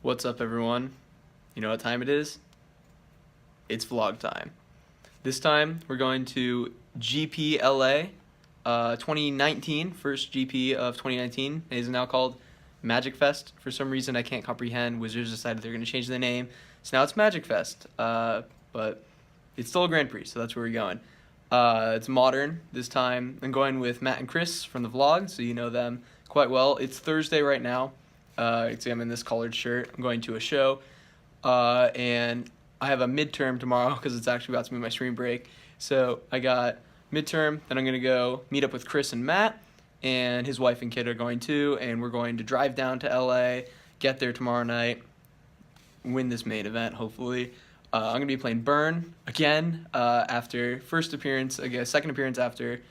What's up, everyone? You know what time it is? It's vlog time. This time we're going to GP LA 2019, first GP of 2019. It is now called Magic Fest. For some reason I can't comprehend. Wizards decided they're going to change the name, so now it's Magic Fest. But it's still a Grand Prix, so that's where we're going. It's modern this time. I'm going with Matt and Chris from the vlog, so you know them quite well. It's Thursday right now. I'm in this collared shirt. I'm going to a show, and I have a midterm tomorrow because it's actually about to be my spring break. So I got midterm, then I'm going to go meet up with Chris and Matt, and his wife and kid are going too, and we're going to drive down to LA, get there tomorrow night, win this main event, hopefully. I'm going to be playing Burn again after second appearance after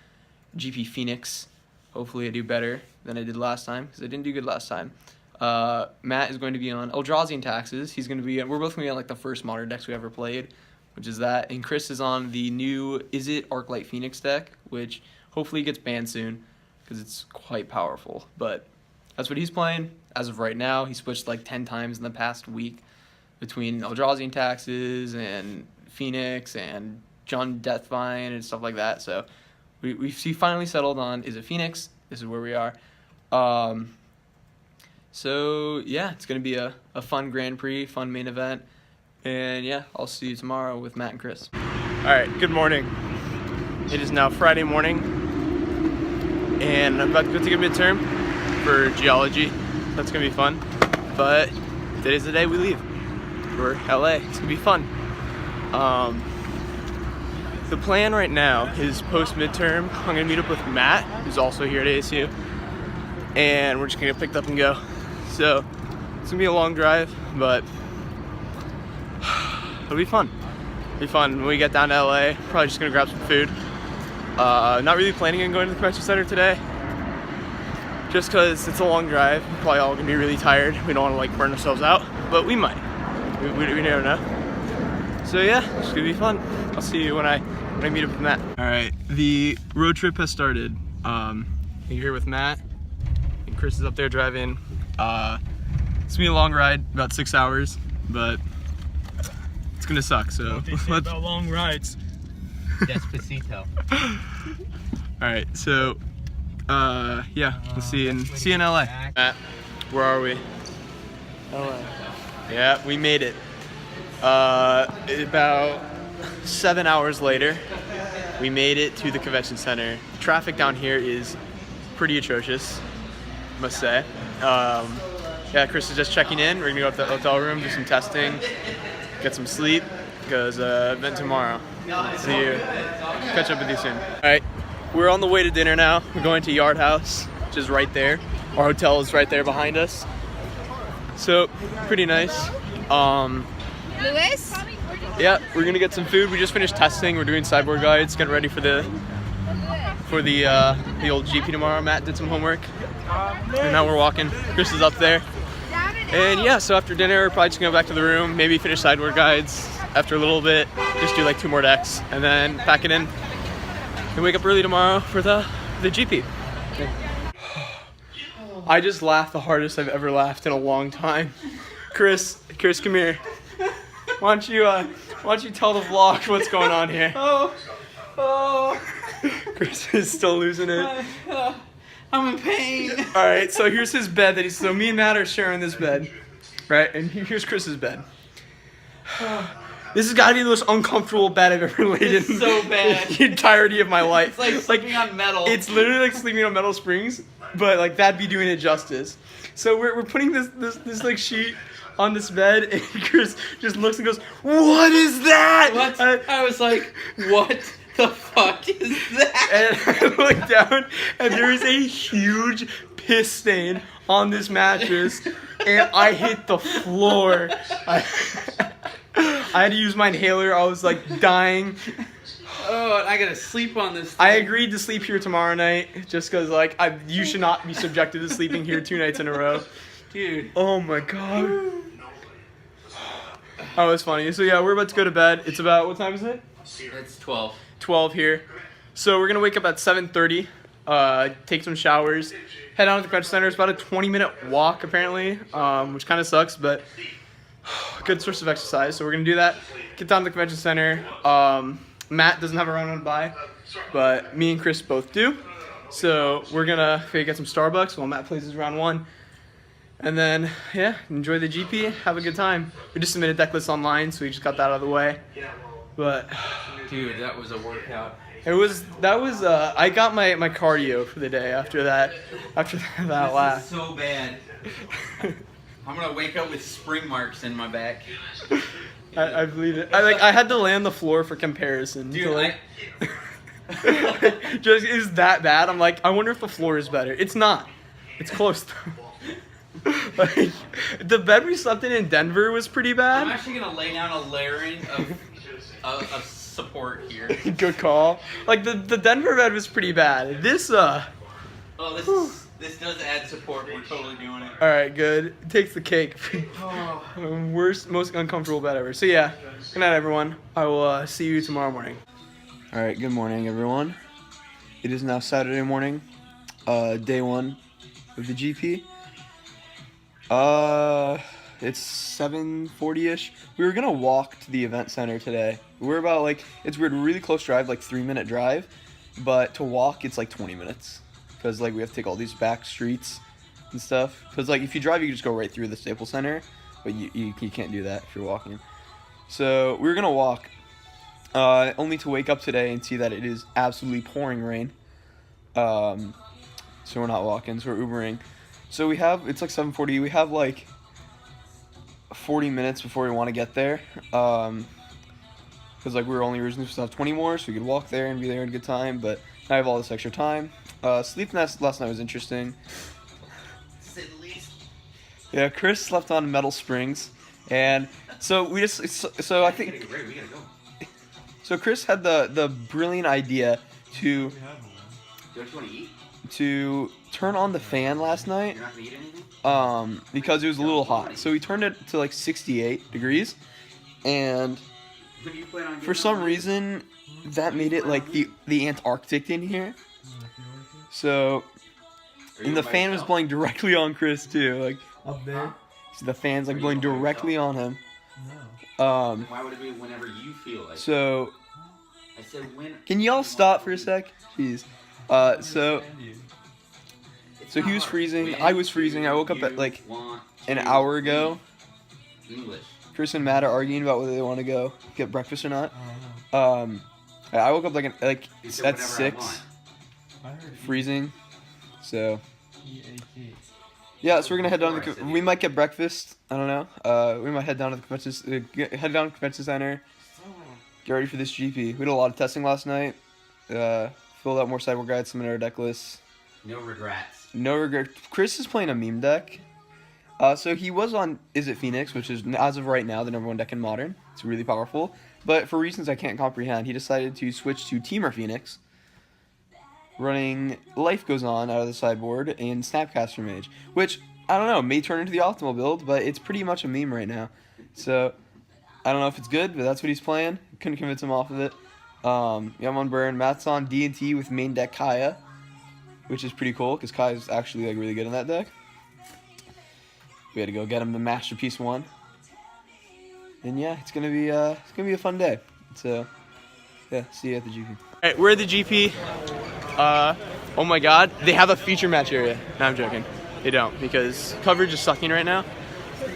GP Phoenix. Hopefully I do better than I did last time because I didn't do good last time. Matt is going to be on Eldrazi and Taxes. We're both going to be on like the first modern decks we ever played, which is that. And Chris is on the new Arclight Phoenix deck, which hopefully gets banned soon because it's quite powerful. But that's what he's playing as of right now. He switched like 10 times in the past week between Eldrazi and Taxes and Phoenix and John Deathvine and stuff like that. So we finally settled on Phoenix. This is where we are. So yeah, it's going to be a fun Grand Prix, fun main event. And yeah, I'll see you tomorrow with Matt and Chris. Alright, good morning. It is now Friday morning, and I'm about to go take a midterm for geology. That's going to be fun. But today's the day we leave for LA. It's going to be fun. The plan right now is post-midterm, I'm going to meet up with Matt, who's also here at ASU, and we're just going to get picked up and go. So it's going to be a long drive, but it'll be fun. It'll be fun. When we get down to LA, probably just going to grab some food. Not really planning on going to the convention center today, just because it's a long drive. We're probably all going to be really tired. We don't want to like burn ourselves out, but we might. We never know. So yeah, it's going to be fun. I'll see you when I meet up with Matt. Alright, the road trip has started. You're here with Matt, and Chris is up there driving. It's going to be a long ride, about 6 hours, but it's going to suck, so let's about long rides. Despacito. Alright, so yeah, we'll see you in LA. Matt, where are we? LA. Yeah, we made it. About 7 hours later, we made it to the convention center. Traffic down here is pretty atrocious, I must say. Yeah, Chris is just checking in. We're gonna go up to the hotel room, do some testing, get some sleep, because event tomorrow. See you. Catch up with you soon. All right, we're on the way to dinner now. We're going to Yard House, which is right there. Our hotel is right there behind us. So pretty nice. Lewis? Yeah, we're gonna get some food. We just finished testing. We're doing sideboard guides, getting ready for the old GP tomorrow. Matt did some homework, and now we're walking. Chris is up there, and yeah. So after dinner, we're probably just gonna go back to the room, maybe finish sideboard guides. After a little bit, just do like 2 more decks, and then pack it in, and wake up early tomorrow for the GP. Yeah. I just laughed the hardest I've ever laughed in a long time. Chris, come here. Why don't you tell the vlog what's going on here? Oh, Chris is still losing it. I'm in pain. All right, so here's his bed so me and Matt are sharing this bed, right? And here's Chris's bed. This has got to be the most uncomfortable bed I've ever laid in. It's so bad. The entirety of my life. It's like sleeping on metal. It's literally like sleeping on metal springs, but like that'd be doing it justice. So we're putting this like sheet on this bed, and Chris just looks and goes, "What is that?" What? I was like, what the fuck is that? And I look down, and there is a huge piss stain on this mattress, and I hit the floor. I had to use my inhaler. I was like dying. Oh, and I gotta sleep on this thing. I agreed to sleep here tomorrow night, just because like you should not be subjected to sleeping here 2 nights in a row. Dude. Oh my god. Oh, it's funny. So yeah, we're about to go to bed. It's about, what time is it? It's 12. 12 here. So we're gonna wake up at 7:30 take some showers, head down to the convention center. It's about a 20-minute walk apparently, which kind of sucks, but good source of exercise. So we're gonna do that. Get down to the convention center. Matt doesn't have a round by, but me and Chris both do. So we're gonna get some Starbucks while Matt plays his round one. And then, yeah, enjoy the GP, have a good time. We just submitted deck lists online, so we just got that out of the way. But Dude, that was a workout. I got my cardio for the day after that lap. This is so bad. I'm gonna wake up with spring marks in my back. I believe it. I had to lay on the floor for comparison. Dude, to like, just is that bad? I'm like, I wonder if the floor is better. It's not. It's close though. Like, the bed we slept in Denver was pretty I'm bad. actually gonna lay down a layering of support here. Good call. Like the Denver bed was pretty bad. This This does add support. We're totally doing it. All right, good. It takes the cake. Worst, most uncomfortable bed ever. So yeah, good night, everyone. I will see you tomorrow morning. All right, good morning, everyone. It is now Saturday morning, day one of the GP. It's 7:40ish. We were gonna walk to the event center today. We're about like, it's weird, really close drive, like 3-minute drive, but to walk it's like 20 minutes. Because like we have to take all these back streets and stuff. Because like if you drive, you can just go right through the Staples Center, but you can't do that if you're walking. So we were gonna walk, only to wake up today and see that it is absolutely pouring rain. So we're not walking, so we're Ubering. So it's like 7:40. We have like 40 minutes before we want to get there. Because like we were only originally supposed to have 20 more, so we could walk there and be there in a good time. But I have all this extra time. Sleep last night was interesting. Yeah, Chris slept on metal springs, and so I think. So Chris had the brilliant idea to turn on the fan last night. You're not gonna eat anything? Because it was a little hot. So we turned it to like 68 degrees, and for some reason that made it like the Antarctic in here. So, and the fan was blowing directly on Chris too, like up there. So the fan's like blowing directly on him. Why would it be whenever you feel like? So, I said when. can y'all stop for a sec? Jeez. So he was freezing. I was freezing. I woke up at like an hour ago. English. Chris and Matt are arguing about whether they want to go get breakfast or not. I woke up like at 6, freezing. So yeah, so we're gonna head down to we might get breakfast. I don't know. We might head down to the convention center. Get ready for this GP. We did a lot of testing last night. Filled out more sideboard guides, submitted our deck lists. No regrets. No regret. Chris is playing a meme deck. So he was on Is It Phoenix, which is, as of right now, the #1 deck in Modern. It's really powerful. But for reasons I can't comprehend, he decided to switch to Teamer Phoenix, running Life Goes On out of the sideboard and Snapcaster Mage, which, I don't know, may turn into the optimal build, but it's pretty much a meme right now. So, I don't know if it's good, but that's what he's playing. Couldn't convince him off of it. Yeah, I'm on Burn. Matt's on D&T with main deck Kaya, which is pretty cool, because Kaya's actually like really good in that deck. We had to go get him the Masterpiece 1. And yeah, it's gonna be a fun day. So yeah, see you at the GP. Alright, we're at the GP. Oh my god, they have a feature match area. No, I'm joking. They don't, because coverage is sucking right now.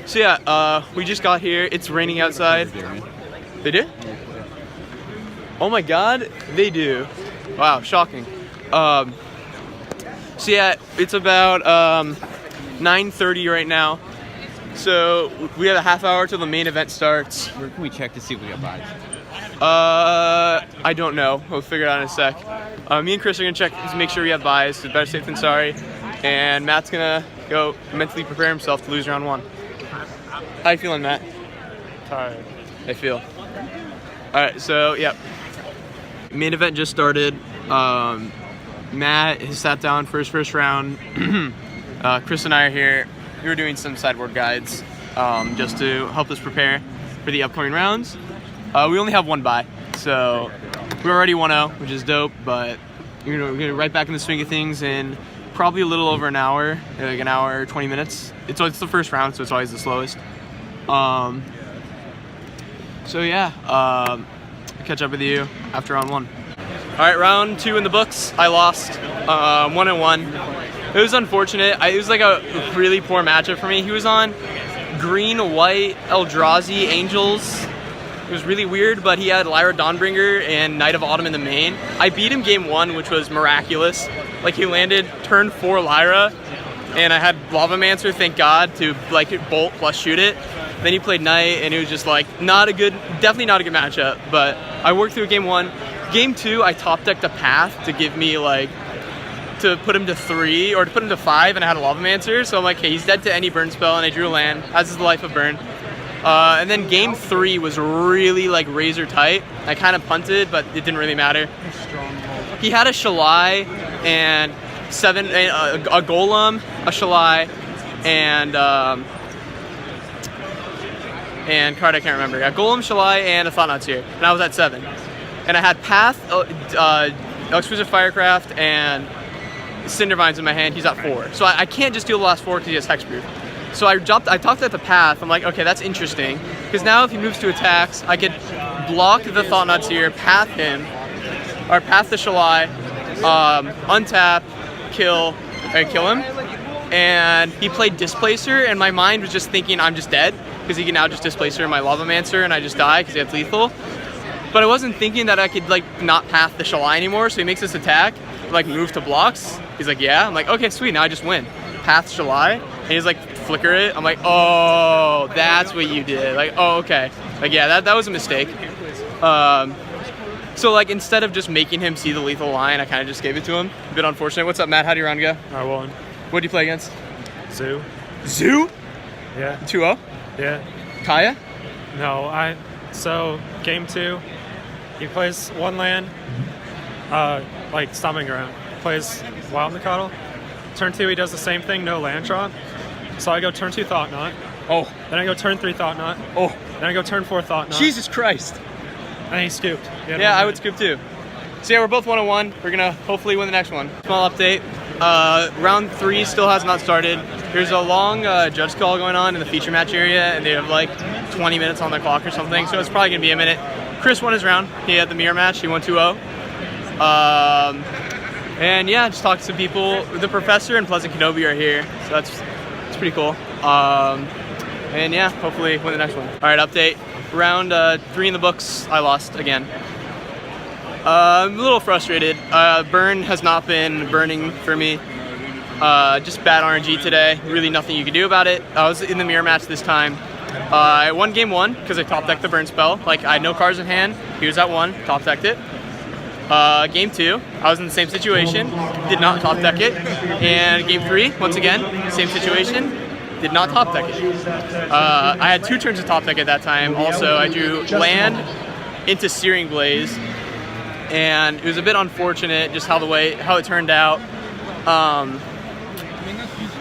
So yeah, we just got here. It's raining outside. They do? Oh my god, they do. Wow, shocking. So yeah, it's about 9:30 right now. So we have a half hour till the main event starts. Where can we check to see if we got buys? I don't know. We'll figure it out in a sec. Me and Chris are gonna check to make sure we have buys. So better safe than sorry. And Matt's gonna go mentally prepare himself to lose round 1. How you feeling, Matt? Tired. I feel. All right. So yeah, main event just started. Matt has sat down for his first round. Chris and I are here. We were doing some sideboard guides just to help us prepare for the upcoming rounds. We only have 1 buy, so we're already 1-0, which is dope, but we're gonna right back in the swing of things in probably a little over an hour, like an hour 20 minutes. It's the first round, so it's always the slowest. So yeah, I'll catch up with you after round 1. All right, round 2 in the books. I lost 1-1. It was unfortunate. It was like a really poor matchup for me. He was on green, white, Eldrazi, Angels. It was really weird, but he had Lyra Dawnbringer and Knight of Autumn in the main. I beat him game 1, which was miraculous. Like, he landed turn 4 Lyra, and I had Lavamancer, thank God, to like bolt plus shoot it. Then he played Knight, and it was just like definitely not a good matchup. But I worked through game 1. Game 2, I top decked a Path to give me like to put him to 3 or to put him to 5, and I had a Lavamancer. So I'm like, hey, he's dead to any burn spell, and I drew a land, as is the life of burn. And then game 3 was really like razor tight. I kind of punted, but it didn't really matter. He had a Shalai and a Golem, a Shalai, and card I can't remember. A Golem, Shalai, and a Thought-Knot's here, and I was at 7. And I had Path, Exquisite Firecraft, and Cindervines in my hand. He's at 4. So I can't just deal the last 4 because he has Hexproof. So I talked at the Path. I'm like, okay, that's interesting. Because now if he moves to attacks, I could block the Thought-Knots here, Path him, or Path the Shalai, untap, kill him. And he played Displacer, and my mind was just thinking I'm just dead, because he can now just Displacer my Lavamancer, and I just die because he has lethal. But I wasn't thinking that I could like not Path the Shalai anymore, so he makes this attack, like move to blocks. He's like, yeah. I'm like, okay, sweet, now I just win. Path Shalai, and he's like, flicker it. I'm like, oh, that's what you did. Like, oh, okay. Like, yeah, that was a mistake. So like, instead of just making him see the lethal line, I kind of just gave it to him. A bit unfortunate. What's up, Matt? How'd your round go? I won. What'd you play against? Zoo. Zoo? Yeah. 2-0? Yeah. Kaya? No, so game 2, he plays 1 land, like Stomping Ground. Plays Wild Mikado. Turn 2, he does the same thing, no land drop. So I go turn 2 Thought Knot. Oh. Then I go turn 3 Thought Knot. Oh. Then I go turn 4 Thought Knot. Jesus Christ. And he scooped. Yeah, I would scoop too. So yeah, we're both 1-1. We're gonna hopefully win the next one. Small update. Round 3 still has not started. There's a long judge call going on in the feature match area, and they have like 20 minutes on the clock or something, so it's probably gonna be a minute. Chris won his round. He had the mirror match. He won 2-0. And yeah, just talked to some people. The professor and Pleasant Kenobi are here, so that's pretty cool. And yeah, hopefully win the next one. All right, update. Round 3 in the books, I lost again. I'm a little frustrated. Burn has not been burning for me. Just bad RNG today. Really nothing you can do about it. I was in the mirror match this time. I won game 1 because I top decked the burn spell. Like, I had no cards in hand. He was at 1, top decked it. Game 2, I was in the same situation, did not top deck it. And game 3, once again, same situation, did not top deck it. I had 2 turns to top deck at that time. Also, I drew land into Searing Blaze, and it was a bit unfortunate just how it turned out.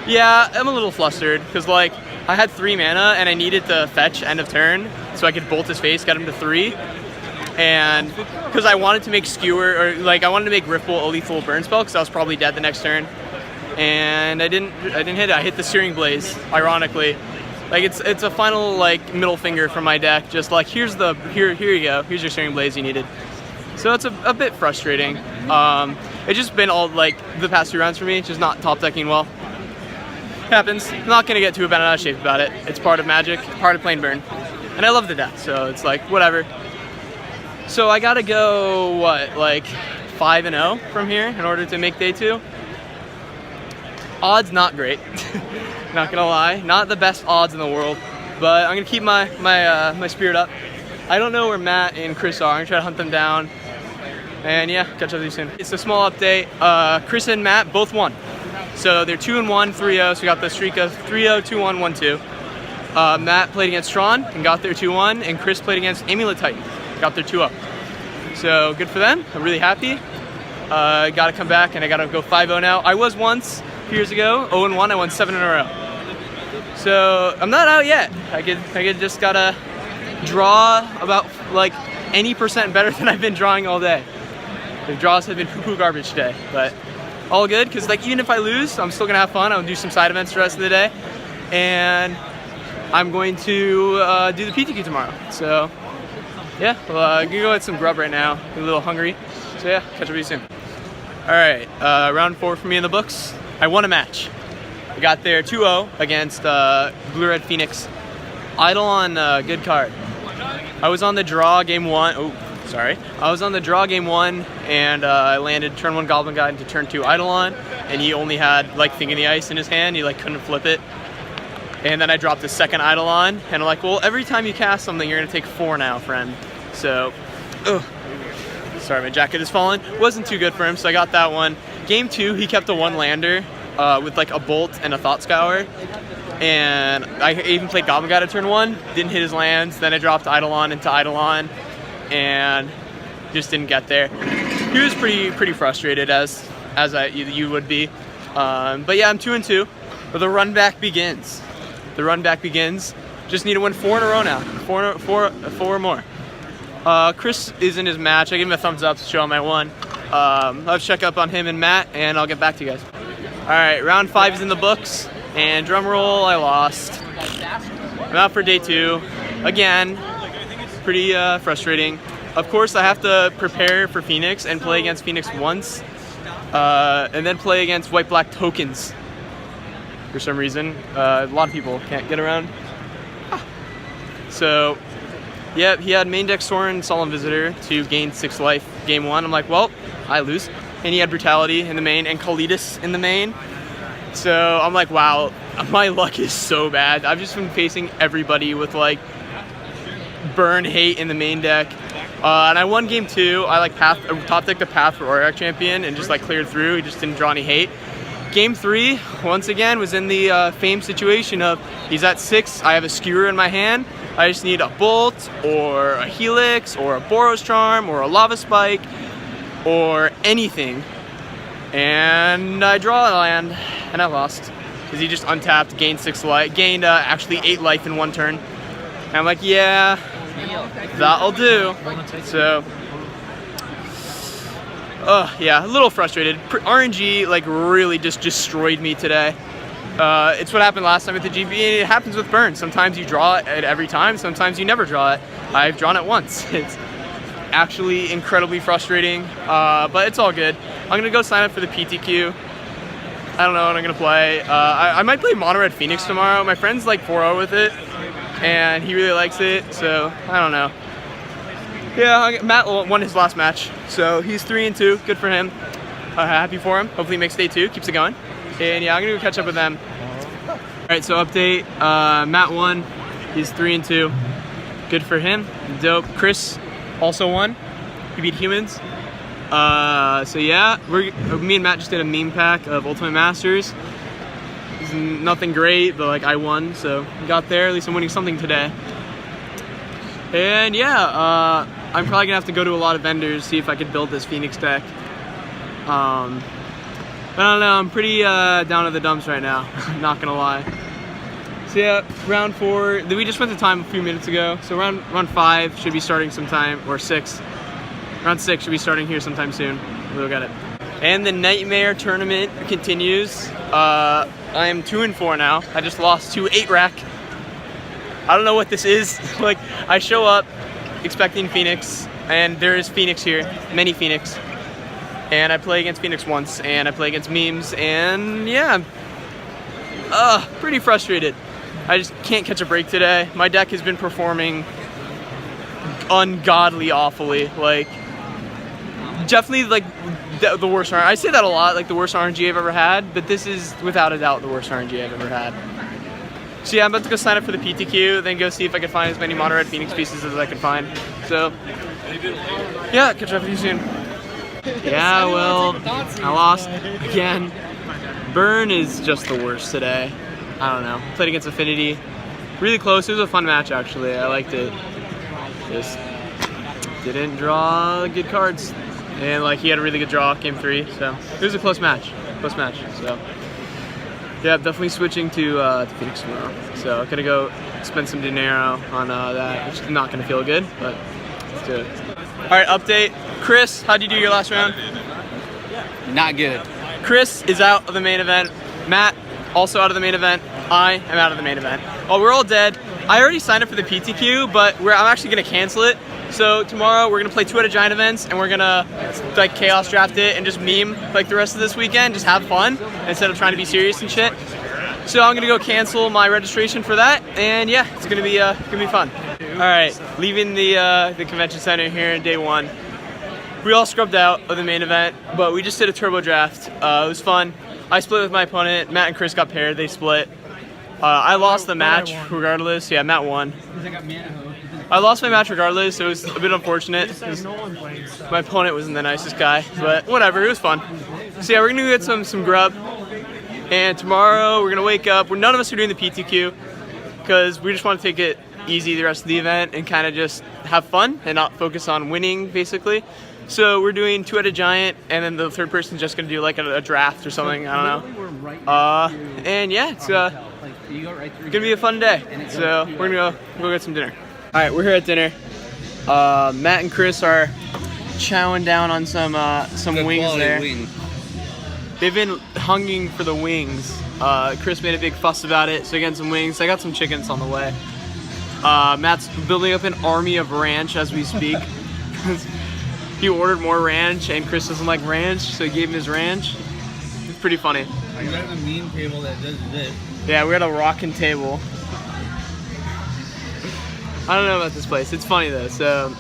Yeah, I'm a little flustered because like I had 3 mana and I needed to fetch end of turn so I could bolt his face, get him to 3. And because I wanted to make Skewer, or like I wanted to make Ripple a lethal burn spell because I was probably dead the next turn. And I didn't hit it. I hit the Searing Blaze, ironically. Like it's a final like middle finger from my deck. Just like here you go. Here's your Searing Blaze you needed. So it's a bit frustrating. It's just been all like the past 2 rounds for me, just not top decking well. Happens. I'm not gonna get too bent out of shape about it. It's part of Magic, part of playing Burn, and I love the deck. So it's like whatever. So I gotta go what, like 5-0 from here in order to make day 2. Odds not great. Not gonna lie, not the best odds in the world, but I'm gonna keep my spirit up. I don't know where Matt and Chris are. I'm gonna try to hunt them down. And yeah, catch up with you soon. It's a small update. Chris and Matt both won. So they're 2-1, 3-0. So we got the streak of 3-0, 2-1, 1-2. Matt played against Tron and got their 2-1, and Chris played against Amulet Titan, got their 2-0. So good for them. I'm really happy. Gotta come back and I gotta go 5-0 now. I was once a few years ago, 0-1. I won 7 in a row. So I'm not out yet. I could just gotta draw about like any % better than I've been drawing all day. The draws have been poo-poo garbage today, but all good, because like even if I lose, I'm still gonna have fun. I'll do some side events the rest of the day, and I'm going to do the PTQ tomorrow. So yeah, well, I'm gonna go get some grub right now. I'm a little hungry, so yeah, catch up with you soon. All right, round 4 for me in the books. I won a match. I got there 2-0 against Blue Red Phoenix. Idle on good card. I was on the draw game 1. Oh, sorry. I was on the draw game 1, and I landed turn 1 Goblin Guide into turn 2 Eidolon, and he only had like Thing in the Ice in his hand. He like couldn't flip it. And then I dropped the second Eidolon, and I'm like, well, every time you cast something, you're gonna take 4 now, friend. So, sorry, my jacket has fallen. Wasn't too good for him, so I got that one. Game 2, he kept a 1 lander with like a Bolt and a Thought Scour. And I even played Goblin Guide at turn 1, didn't hit his lands, then I dropped Eidolon into Eidolon, and just didn't get there. He was pretty frustrated, as you would be. But yeah, I'm 2-2, but the run back begins. The run back begins. Just need to win 4 in a row now, 4 or more. Chris is in his match. I give him a thumbs up to show him I won. I'll check up on him and Matt, and I'll get back to you guys. All right, round 5 is in the books. And drum roll, I lost. I'm out for day 2. Again, pretty frustrating. Of course, I have to prepare for Phoenix and play against Phoenix once. And then play against white-black tokens. For some reason, a lot of people can't get around. So, yeah, he had main deck Sorin, Solemn Visitor to gain 6 life game 1. I'm like, well, I lose. And he had Brutality in the main and Kalidas in the main. So I'm like, wow, my luck is so bad. I've just been facing everybody with like burn hate in the main deck. And I won game 2. I like top decked the Path for Auric Champion and just like cleared through. He just didn't draw any hate. Game 3, once again, was in the Fame situation of he's at 6, I have a Skewer in my hand. I just need a Bolt or a Helix or a Boros Charm or a Lava Spike or anything. And I draw a land, and I lost. Because he just untapped, gained 6 life, gained actually 8 life in 1 turn. And I'm like, yeah, that'll do. So, yeah, a little frustrated. RNG, like, really just destroyed me today. It's what happened last time at the GP, and it happens with burn. Sometimes you draw it every time, sometimes you never draw it. I've drawn it once. It's actually incredibly frustrating, but it's all good. I'm gonna go sign up for the PTQ. I don't know what I'm gonna play. I might play Mono Red Phoenix tomorrow. My friend's like 4-0 with it, and he really likes it, so I don't know. Yeah, Matt won his last match, so he's 3-2. Good for him. Happy for him. Hopefully he makes day 2, keeps it going. And yeah, I'm gonna go catch up with them. All right, so update. Matt won. He's 3-2. Good for him. Dope. Chris also won. He beat Humans. So yeah, me and Matt just did a meme pack of Ultimate Masters. It's nothing great, but like I won, so got there. At least I'm winning something today. And yeah, I'm probably gonna have to go to a lot of vendors, see if I could build this Phoenix deck. But I don't know, I'm pretty down to the dumps right now, not gonna lie. So yeah, round 4, we just went to time a few minutes ago, so round 5 should be starting sometime, or 6. Round 6 should be starting here sometime soon. We'll get it. And the Nightmare Tournament continues. I am 2-4 now. I just lost to 8-rack. I don't know what this is. Like, I show up expecting Phoenix, and there is Phoenix here, many Phoenix. And I play against Phoenix once, and I play against memes, and yeah, I'm pretty frustrated. I just can't catch a break today. My deck has been performing ungodly awfully. Like, definitely like the worst RNG. I say that a lot, like the worst RNG I've ever had, but this is without a doubt the worst RNG I've ever had. So yeah, I'm about to go sign up for the PTQ, then go see if I can find as many Mono Red Phoenix pieces as I can find. So yeah, catch up with you soon. Yeah, well, I lost again. Burn is just the worst today. I don't know. Played against Affinity. Really close. It was a fun match, actually. I liked it. Just didn't draw good cards. And, like, he had a really good draw, game 3. So, it was a close match. Close match. So, yeah, I'm definitely switching to Phoenix tomorrow. So, I'm going to go spend some dinero on that, which is not going to feel good, but let's do it. All right, update. Chris, how'd you do your last round? Not good. Chris is out of the main event. Matt, also out of the main event. I am out of the main event. Oh, we're all dead. I already signed up for the PTQ, but I'm actually gonna cancel it. So tomorrow we're gonna play 2 out of giant events, and we're gonna like chaos draft it and just meme like the rest of this weekend, just have fun instead of trying to be serious and shit. So I'm gonna go cancel my registration for that, and yeah, it's gonna be fun. All right, leaving the convention center here in day 1. We all scrubbed out of the main event, but we just did a turbo draft. It was fun. I split with my opponent. Matt and Chris got paired. They split. I lost the match regardless. Yeah, Matt won. I lost my match regardless. It was a bit unfortunate. My opponent wasn't the nicest guy, but whatever. It was fun. So yeah, we're gonna get some grub. And tomorrow we're gonna wake up. None of us are doing the PTQ because we just want to take it easy the rest of the event and kind of just have fun and not focus on winning, basically. So we're doing 2 out of giant, and then the third person's just gonna do like a draft or something. I don't know. And yeah, it's gonna be a fun day. So we're gonna go get some dinner. All right, we're here at dinner. Matt and Chris are chowing down on some wings there. They've been hungering for the wings. Chris made a big fuss about it, so getting some wings. I got some chickens on the way. Matt's building up an army of ranch as we speak. He ordered more ranch, and Chris doesn't like ranch, so he gave him his ranch. It's pretty funny. I got a mean table that does this. Yeah, we got a rocking table. I don't know about this place. It's funny though, so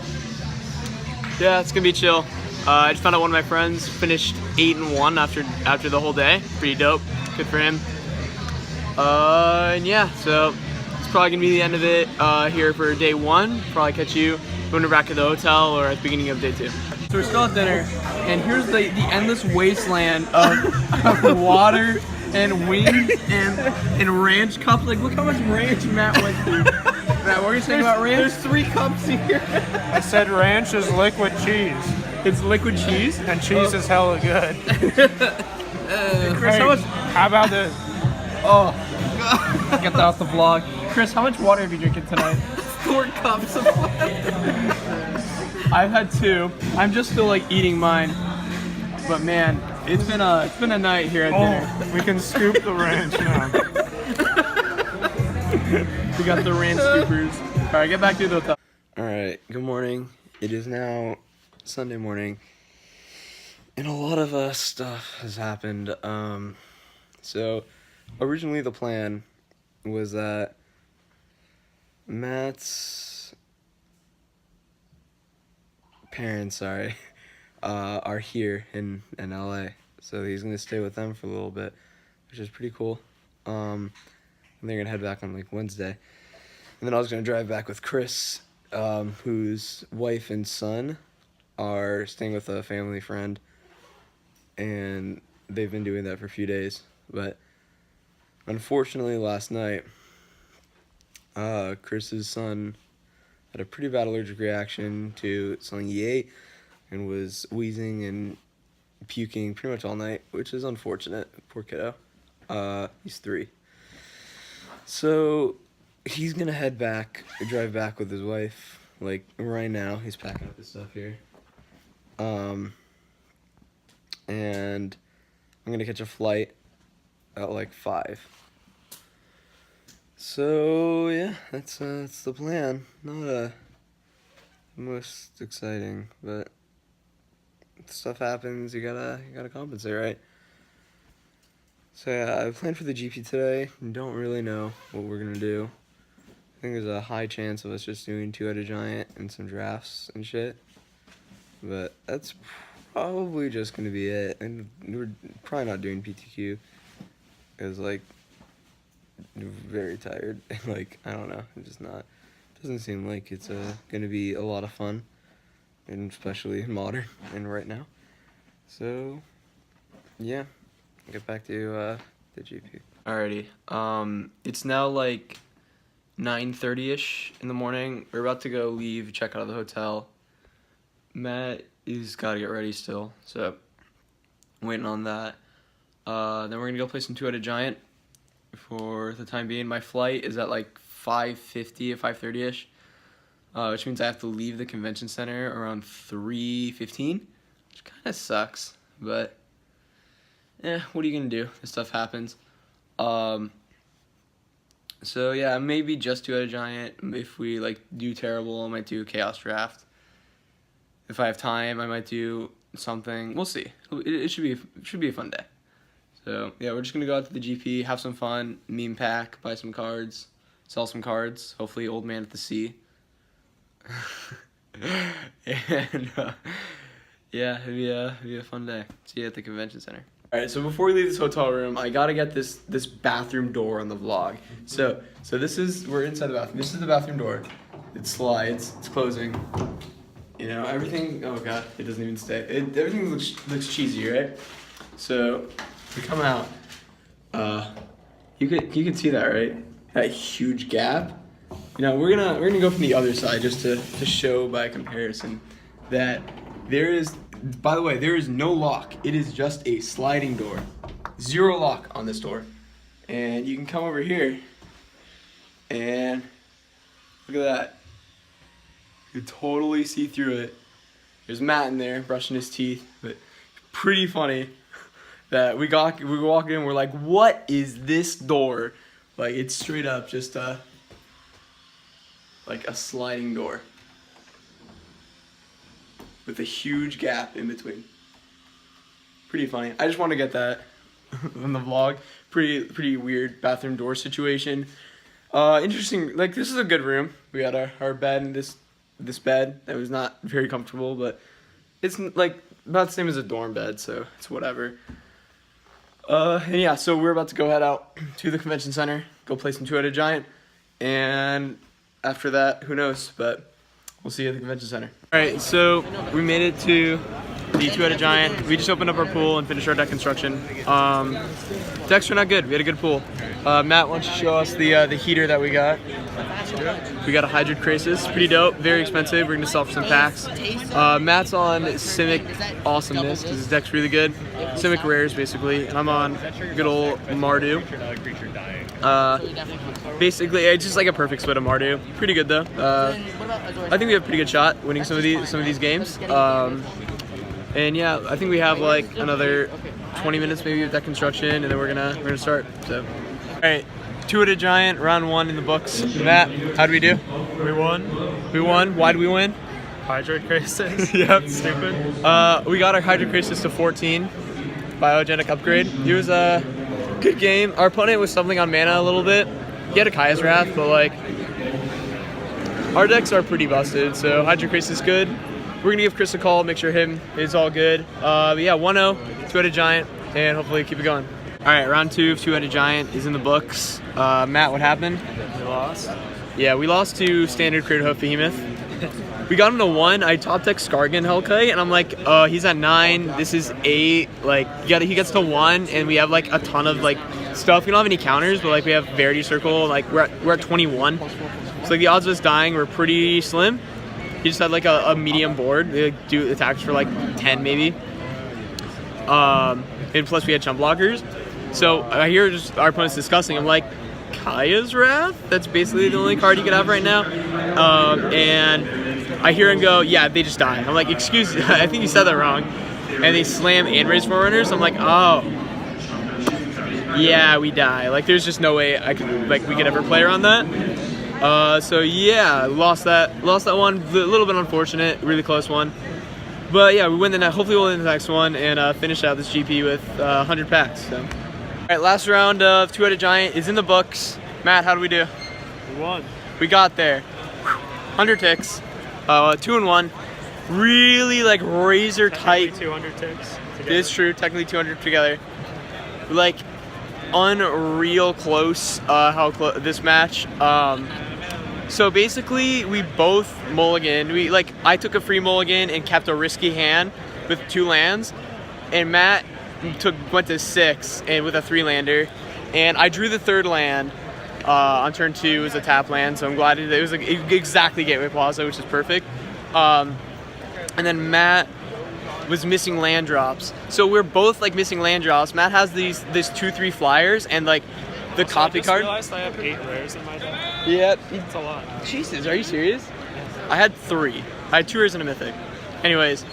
yeah, it's gonna be chill. I just found out one of my friends finished 8-1 after the whole day. Pretty dope. Good for him. And yeah, so it's probably gonna be the end of it here for day 1. Probably catch you when we're back at the hotel or at the beginning of day 2. So we're still at dinner, and here's the endless wasteland of water and wings and ranch cups. Like, look how much ranch Matt went through. Matt, what are you saying about ranch? There's 3 cups here. I said ranch is liquid cheese. It's liquid cheese? And cheese is hella good. Chris, Hey, how about this? Oh, get that off the vlog. Chris, how much water have you drinking tonight? 4 cups of water. I've had 2. I'm just still like eating mine. But man, it's been a night here at dinner. We can scoop the ranch now. We got the ranch scoopers. All right, get back to the hotel. All right, good morning. It is now Sunday morning, and a lot of stuff has happened. So originally the plan was that Matt's parents, are here in LA, so he's gonna stay with them for a little bit, which is pretty cool. And they're gonna head back on like Wednesday, and then I was gonna drive back with Chris, whose wife and son are staying with a family friend, and they've been doing that for a few days. But unfortunately last night, Chris's son had a pretty bad allergic reaction to something he ate and was wheezing and puking pretty much all night, which is unfortunate. Poor kiddo. He's 3. So he's gonna drive back with his wife, like right now. He's packing up his stuff here. And I'm gonna catch a flight at like 5. So yeah, that's the plan. Not most exciting, but stuff happens. You gotta compensate, right? So yeah, I planned for the GP today. Don't really know what we're gonna do. I think there's a high chance of us just doing 2 out of giant and some drafts and shit. But that's probably just gonna be it. And we're probably not doing PTQ because like I'm very tired. Like I don't know, I'm just not. Doesn't seem like it's gonna be a lot of fun, and especially modern and right now. So yeah. Get back to the GP. Alrighty. It's now like 9:30ish in the morning. We're about to go leave, check out of the hotel. Matt is gotta get ready still, so I'm waiting on that. Then we're gonna go play some 2 out of giant for the time being. My flight is at like 5:50 or 5:30ish. which means I have to leave the convention center around 3:15, which kind of sucks, but what are you gonna do? This stuff happens. So yeah, maybe just do a giant. If we like do terrible, I might do a chaos draft. If I have time, I might do something. We'll see. It should be a fun day. So yeah, we're just gonna go out to the GP, have some fun, meme pack, buy some cards, sell some cards. Hopefully, old man at the sea. And yeah, it'd be a fun day. See you at the convention center. All right, so before we leave this hotel room, I gotta get this bathroom door on the vlog. So we're inside the bathroom. This is the bathroom door. It slides. It's closing. You know, everything. Oh god, it doesn't even stay. Everything looks cheesy, right? So we come out. You can see that, right? That huge gap. You know, we're gonna go from the other side just to show by comparison that there is. By the way, there is no lock. It is just a sliding door. 0 lock on this door. And you can come over here and look at that. You totally see through it. There's Matt in there brushing his teeth, but pretty funny that we walk in, we're like, what is this door? Like, it's straight up just like a sliding door with a huge gap in between. Pretty funny. I just want to get that in the vlog. Pretty weird bathroom door situation. Interesting. Like, this is a good room. We got our bed in this bed that was not very comfortable, but it's like about the same as a dorm bed, so it's whatever. And yeah, so we're about to go head out to the convention center, go play some Two-Headed Giant, and after that, who knows, but we'll see you at the convention center. All right, so we made it to the Two-Headed Giant. We just opened up our pool and finished our deck construction. Decks are not good. We had a good pool. Matt, why don't you show us the heater that we got? We got a Hydrid Crisis. Pretty dope. Very expensive. We're going to sell for some packs. Matt's on Simic Awesomeness because his deck's really good. Simic Rares, basically. And I'm on good old Mardu. Basically, it's just like a perfect split of Mardu. Pretty good, though. I think we have a pretty good shot winning some of these games. And yeah, I think we have like another 20 minutes maybe of deck construction, and then we're gonna start. So, all right, Two-Headed Giant, round 1 in the books. Matt, how'd we do? We won. We won. Why'd we win? Hydrid Crisis. Yep. Stupid. We got our Hydrid Crisis to 14. Biogenic upgrade. It was a good game. Our opponent was stumbling on mana a little bit. He had a Kaya's Wrath, but like our decks are pretty busted. So Hydrid Crisis is good. We're gonna give Chris a call, make sure him is all good. But yeah, 1-0, Two-Headed Giant, and hopefully keep it going. All right, round 2 of Two-Headed Giant is in the books. Matt, what happened? We lost. Yeah, we lost to standard Crater Hoof Behemoth. We got him to 1. I top deck Skargan Hellkite, and I'm like, he's at 9. This is 8. Like, he gets to 1, and we have like a ton of like stuff. We don't have any counters, but like we have Verity Circle. Like we're at 21. So like the odds of us dying were pretty slim. He just had like a medium board. They like, do attacks for like 10 maybe. And plus we had chump blockers. So I hear just our opponents discussing. I'm like, Kaya's Wrath? That's basically the only card you could have right now. And I hear him go, yeah, they just die. I'm like, excuse me, I think you said that wrong. And they slam and raise Forerunners. I'm like, oh. Yeah, we die. Like there's just no way we could ever play around that. So yeah, lost that one. A little bit unfortunate, really close one. But yeah, we win the hopefully we'll win the next one and finish out this GP with 100 packs. So. All right, last round of Two-Headed Giant is in the books. Matt, how do we do? We won. We got there. 100 ticks, 2-1. Really like razor tight. 200 ticks. It is true, technically 200 together. Like unreal close. How close this match. So basically, we both mulliganed. I took a free mulligan and kept a risky hand with 2 lands, and Matt went to 6 and with a 3-lander, and I drew the 3rd land on turn 2 as a tap land. So I'm glad it was like exactly Gateway Plaza, which is perfect. And then Matt was missing land drops, so we're both like missing land drops. Matt has these 2/3 flyers and like the copy card. I realized I have 8 rares in my deck. Yep. That's a lot. Jesus, are you serious? I had 3. I had 2 rares and a mythic. Anyways,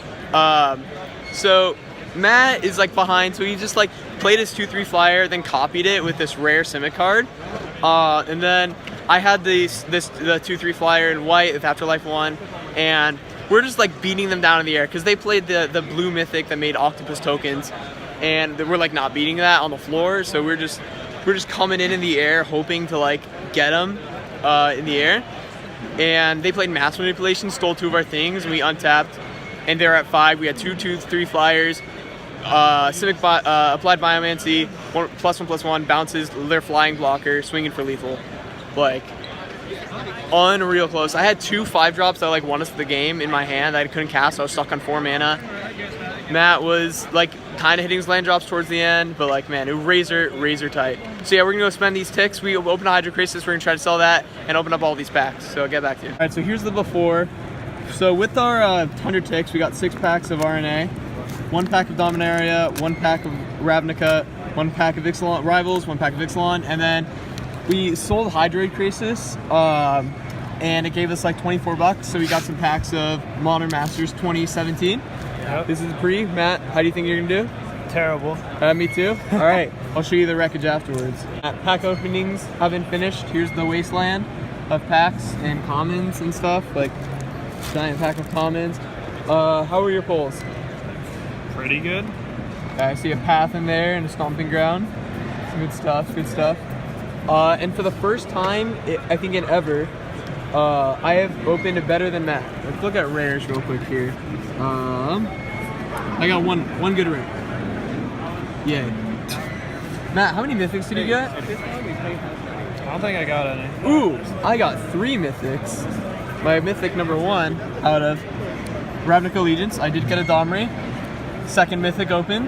so Matt is like behind, so he just like played his 2/3 flyer, then copied it with this rare Simic card, and then I had the 2/3 flyer in white with Afterlife 1, and we're just like beating them down in the air because they played the blue mythic that made octopus tokens, and we're like not beating that on the floor, so we're just coming in the air hoping to like get them in the air, and they played mass manipulation, stole 2 of our things, and we untapped, and they're at 5. We had 2/3 flyers. Simic applied Biomancy, +1/+1, bounces their flying blocker, swinging for lethal. Like, unreal close. I had 2 5-drops that like won us the game in my hand. I couldn't cast, so I was stuck on 4 mana. Matt was like kind of hitting his land drops towards the end, but like, man, it was razor tight. So yeah, we're gonna go spend these ticks. We open a Hydrocrisis, we're gonna try to sell that and open up all these packs. So I'll get back to you. All right, so here's the before. So with our 100 ticks, we got 6 packs of RNA. 1 pack of Dominaria, 1 pack of Ravnica, 1 pack of Ixalan Rivals, 1 pack of Ixalan, and then we sold Hydroid Crisis, and it gave us like 24 bucks, so we got some packs of Modern Masters 2017. Yep. This is pre. Matt, how do you think you're gonna do? Terrible. Me too. All right, I'll show you the wreckage afterwards. Pack openings haven't finished. Here's the wasteland of packs and commons and stuff, like giant pack of commons. How were your pulls? Pretty good. I see a path in there and a stomping ground. Good stuff, good stuff. And for the first time, I think in ever, I have opened it better than Matt. Let's look at rares real quick here. I got one good rare. Yay. Matt, how many mythics did you get? I don't think I got any. Ooh, I got 3 mythics. My mythic number 1 out of Ravnica Allegiance, I did get a Domri. 2nd mythic open,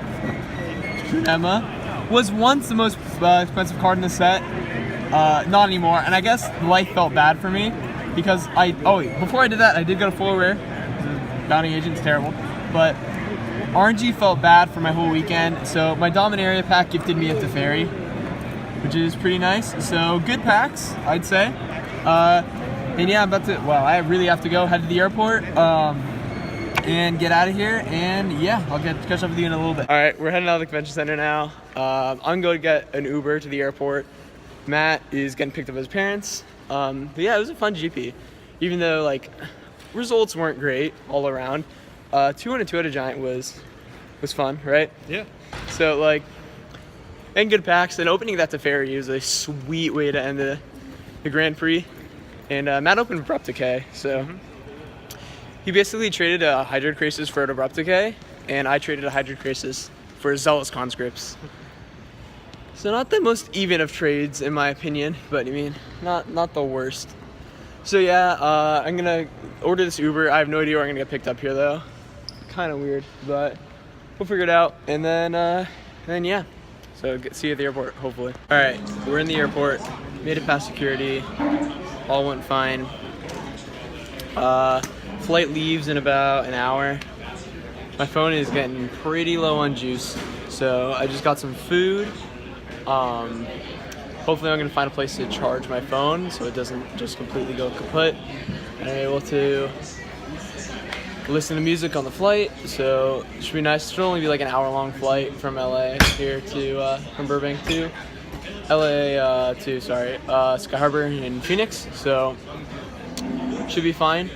Emma, was once the most expensive card in the set, not anymore, and I guess life felt bad for me, because before I did that, I did get a full rare. Bounty Agent's terrible, but RNG felt bad for my whole weekend, so my Dominaria pack gifted me a Teferi, which is pretty nice, so good packs, I'd say. And yeah, I really have to go, head to the airport, and get out of here, and yeah, I'll catch up with you in a little bit. All right, we're heading out of the convention center now. I'm going to get an Uber to the airport. Matt is getting picked up by his parents. But yeah, it was a fun GP, even though like results weren't great all around. 2-2 at a giant was fun, right? Yeah. So like, and good packs. And opening that to Teferi is a sweet way to end the Grand Prix. And Matt opened Abrupt Decay, so. He basically traded a Hydroid Crisis for an Abrupt Decay, and I traded a Hydroid Crisis for Zealous Conscripts. So not the most even of trades, in my opinion, but I mean, not the worst. So yeah, I'm gonna order this Uber. I have no idea where I'm gonna get picked up here though. Kind of weird, but we'll figure it out. And then yeah, so see you at the airport, hopefully. All right, we're in the airport, made it past security, all went fine. Flight leaves in about an hour. My phone is getting pretty low on juice, so I just got some food. Hopefully I'm gonna find a place to charge my phone so it doesn't just completely go kaput. I'm able to listen to music on the flight, so it should be nice. It should only be like an hour-long flight from LA here to, from Burbank to LA to, Sky Harbor in Phoenix, so should be fine.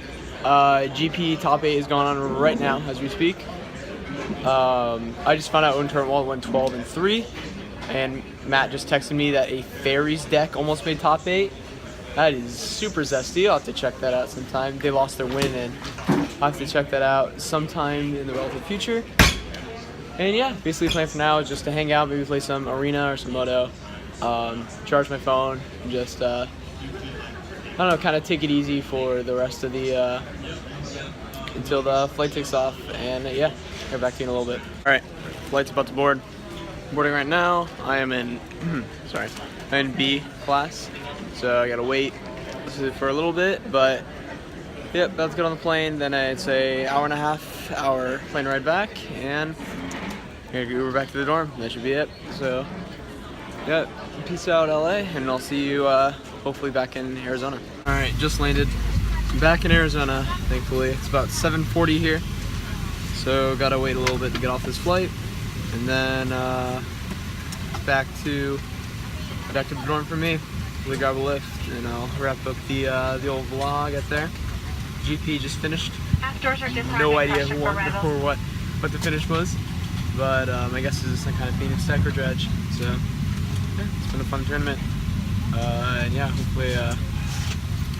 GP top 8 is going on right now as we speak. I just found out Unturn Wall went 12-3, and Matt just texted me that a Fairies deck almost made top 8. That is super zesty. I'll have to check that out sometime. They lost their win, and I'll have to check that out sometime in the relative future. And yeah, basically the plan for now is just to hang out, maybe play some Arena or some Moto, charge my phone, and just I don't know, kind of take it easy for the rest of the, until the flight takes off, and yeah, get back to you in a little bit. All right, flight's about to board. Boarding right now. I am in, I'm in B class, so I gotta wait for a little bit, but yep, about to get on the plane, then it's a hour plane ride back, and we're back to the dorm. That should be it. So yeah, peace out LA, and I'll see you hopefully back in Arizona. All right, just landed. I'm back in Arizona, thankfully. It's about 7:40 here, so gotta wait a little bit to get off this flight, and then back to the dorm for me. Really grab a lift, and I'll wrap up the old vlog out there. GP just finished. No idea who won or what the finish was, but I guess this is some kind of Phoenix Tech or Dredge. So yeah, it's been a fun tournament, and yeah, hopefully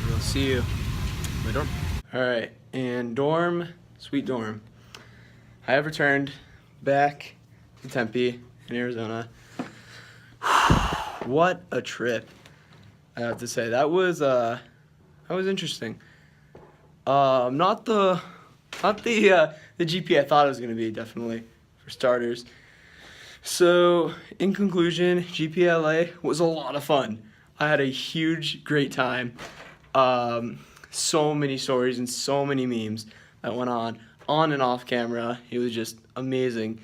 we'll see you in my dorm. All right, and dorm, sweet dorm. I have returned back to Tempe in Arizona. What a trip! I have to say that was interesting. Not the GP I thought it was gonna be, definitely, for starters. So in conclusion, GP LA was a lot of fun. I had a huge, great time. So many stories and so many memes that went on and off camera. It was just amazing.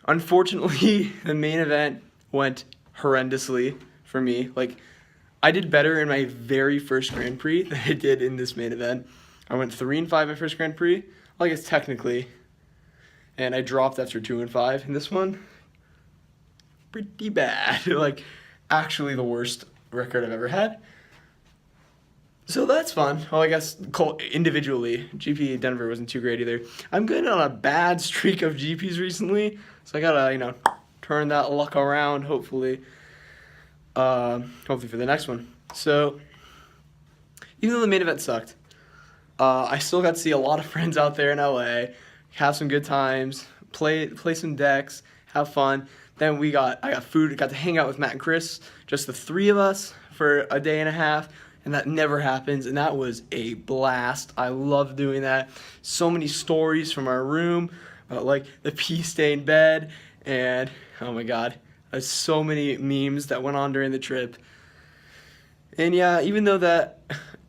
Unfortunately, the main event went horrendously for me. Like, I did better in my very first Grand Prix than I did in this main event. I went 3-5 my first Grand Prix. Well, I guess technically. And I dropped after 2-5. And this one, pretty bad. Like, actually the worst record I've ever had. So that's fun. Well, I guess individually, GP Denver wasn't too great either. I'm getting on a bad streak of GPs recently. So I gotta, turn that luck around, hopefully. Hopefully for the next one. So, even though the main event sucked, I still got to see a lot of friends out there in LA, have some good times, play some decks, have fun. Then I got food, got to hang out with Matt and Chris, just the three of us for a day and a half, and that never happens, and that was a blast. I love doing that. So many stories from our room, like the pee stained bed, and oh my god. There's so many memes that went on during the trip. And yeah, even though that,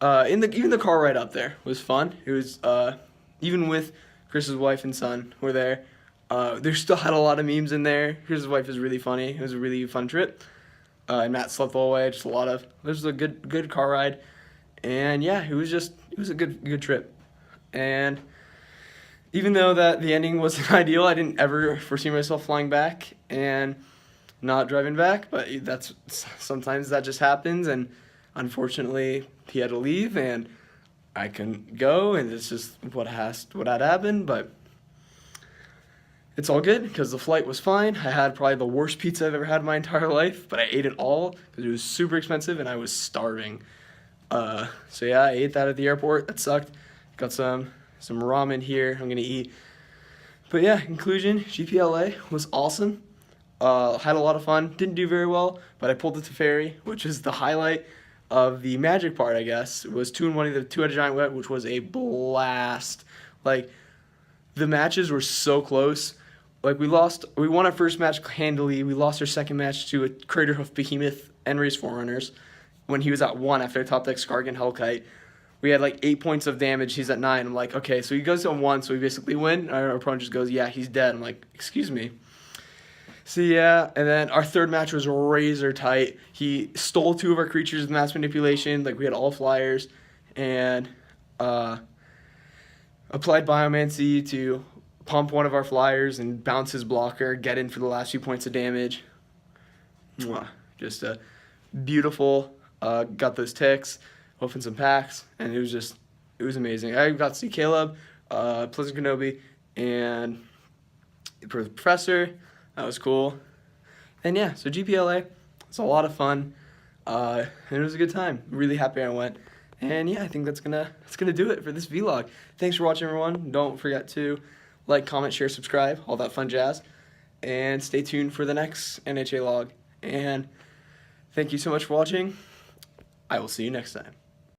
even the car ride up there was fun. It was, even with Chris's wife and son were there. There still had a lot of memes in there. Chris's wife is really funny. It was a really fun trip. And Matt slept all the way. Just it was a good car ride. And yeah, it was a good trip. And even though that the ending wasn't ideal, I didn't ever foresee myself flying back and not driving back, but sometimes that just happens, and unfortunately he had to leave and I couldn't go, and it's just what had happened. But it's all good because the flight was fine. I had probably the worst pizza I've ever had in my entire life, but I ate it all because it was super expensive and I was starving. So yeah, I ate that at the airport. That sucked. Got some ramen here I'm gonna eat. But yeah, in conclusion, GPLA was awesome. Had a lot of fun. Didn't do very well, but I pulled the Teferi, which is the highlight of the magic part, I guess. It was 2-1 the two-headed giant wet, which was a blast. Like, the matches were so close. Like, we won our first match handily. We lost our second match to a Craterhoof Behemoth N-Race Forerunners when he was at 1 after top deck Skargan Hellkite. We had like 8 points of damage. He's at 9. I'm like, okay, so he goes to 1, so we basically win. Our opponent just goes, yeah, he's dead. I'm like, excuse me. So yeah, and then our third match was razor tight. He stole 2 of our creatures with mass manipulation. Like, we had all flyers, and applied Biomancy to pump one of our flyers and bounce his blocker, get in for the last few points of damage. Mwah. Just a beautiful, got those ticks, opened some packs, and it was amazing. I got to see Caleb, Pleasant Kenobi, and the Professor. That was cool. And yeah, so GPLA, it's a lot of fun. And it was a good time. Really happy I went. And yeah, I think that's gonna do it for this vlog. Thanks for watching, everyone. Don't forget to like, comment, share, subscribe, all that fun jazz. And stay tuned for the next NHAlog. And thank you so much for watching. I will see you next time.